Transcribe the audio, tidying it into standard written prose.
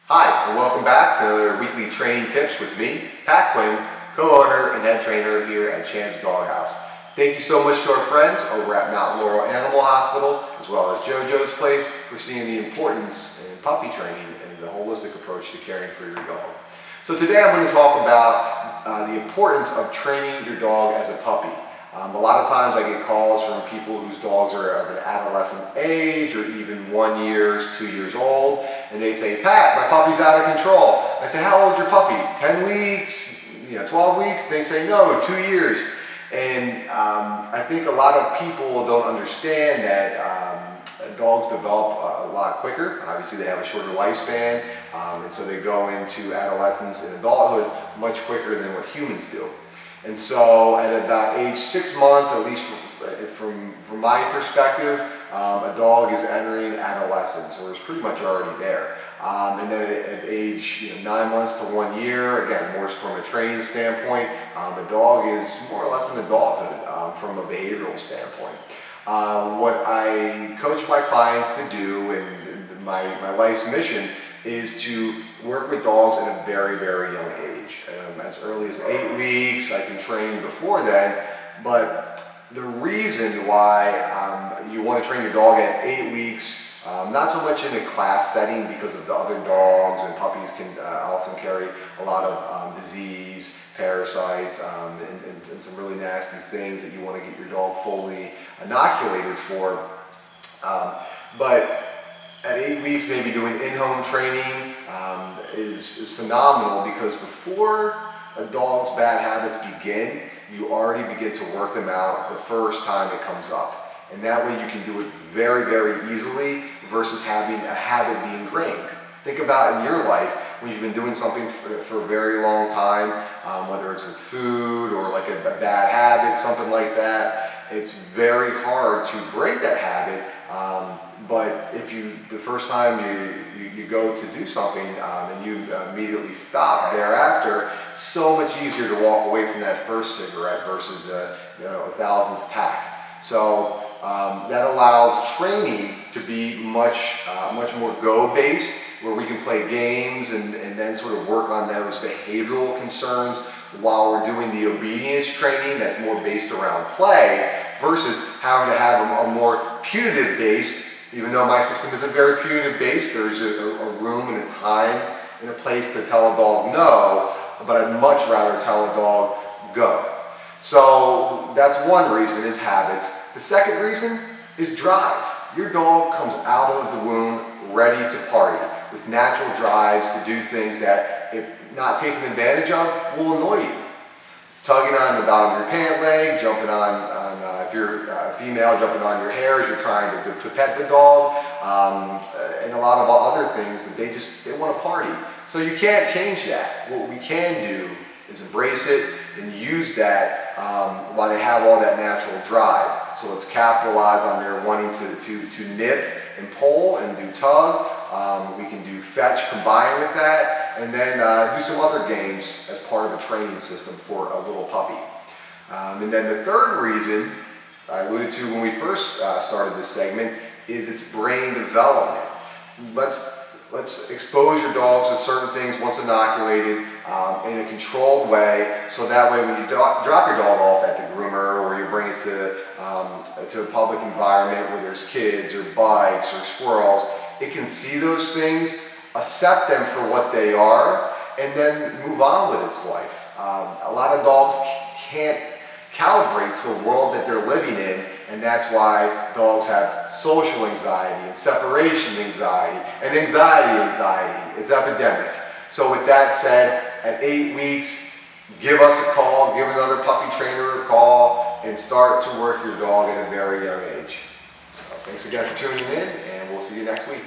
Hi, and welcome back to another weekly training tips with me, Pat Quinn, co-owner and head trainer here at Champs Doghouse. Thank you so much to our friends over at Mount Laurel Animal Hospital, as well as JoJo's Place, for seeing the importance in puppy training and the holistic approach to caring for your dog. So today I'm going to talk about the importance of training your dog as a puppy. A lot of times I get calls from people whose dogs are of an adolescent age or even 1 year, 2 years old, and they say, Pat, my puppy's out of control. I say, how old's your puppy? 10 weeks, 12 weeks? They say, no, 2 years. And I think a lot of people don't understand that dogs develop a lot quicker. Obviously they have a shorter lifespan, and so they go into adolescence and adulthood much quicker than what humans do. And so at about age 6 months, at least from my perspective, a dog is entering adolescence, or is pretty much already there. And then at age 9 months to 1 year, again, more from a training standpoint, a dog is more or less in adulthood from a behavioral standpoint. What I coach my clients to do, and my life's mission, is to work with dogs at a very, very young age. As early as 8 weeks, I can train before then, but the reason why you want to train your dog at 8 weeks, not so much in a class setting because of the other dogs, and puppies can often carry a lot of disease, parasites, and some really nasty things that you want to get your dog fully inoculated for. But at 8 weeks, maybe doing in-home training is phenomenal, because before a dog's bad habits begin, you already begin to work them out the first time it comes up. And that way you can do it very, very easily versus having a habit be ingrained. Think about in your life when you've been doing something for a very long time, whether it's with food or like a bad habit, something like that. It's very hard to break that habit. But if the first time you go to do something and you immediately stop thereafter, so much easier to walk away from that first cigarette versus the 1,000th pack. So that allows training to be much more go-based, where we can play games and then sort of work on those behavioral concerns while we're doing the obedience training that's more based around play, versus having to have a more punitive based. Even though my system isn't very punitive based, there's a room and a time and a place to tell a dog no, but I'd much rather tell a dog go. So that's one reason, is habits. The second reason is drive. Your dog comes out of the womb ready to party, with natural drives to do things that, if not taken advantage of, will annoy you. Tugging on the bottom of your pant leg, jumping on if you're a female, jumping on your hair as you're trying to pet the dog, and a lot of other things that they want to party. So you can't change that. What we can do is embrace it and use that while they have all that natural drive. So let's capitalize on their wanting to nip and pull and do tug. We can do fetch combined with that, and then do some other games as part of a training system for a little puppy. And then the third reason I alluded to when we first started this segment is its brain development. Let's expose your dogs to certain things once inoculated in a controlled way, so that way when you drop your dog off at the groomer, or you bring it to a public environment where there's kids or bikes or squirrels, it can see those things, accept them for what they are, and then move on with its life. A lot of dogs can't calibrate to the world that they're living in, and that's why dogs have social anxiety and separation anxiety and anxiety. It's epidemic. So with that said, at 8 weeks, give us a call, give another puppy trainer a call, and start to work your dog at a very young age. So thanks again for tuning in, and we'll see you next week.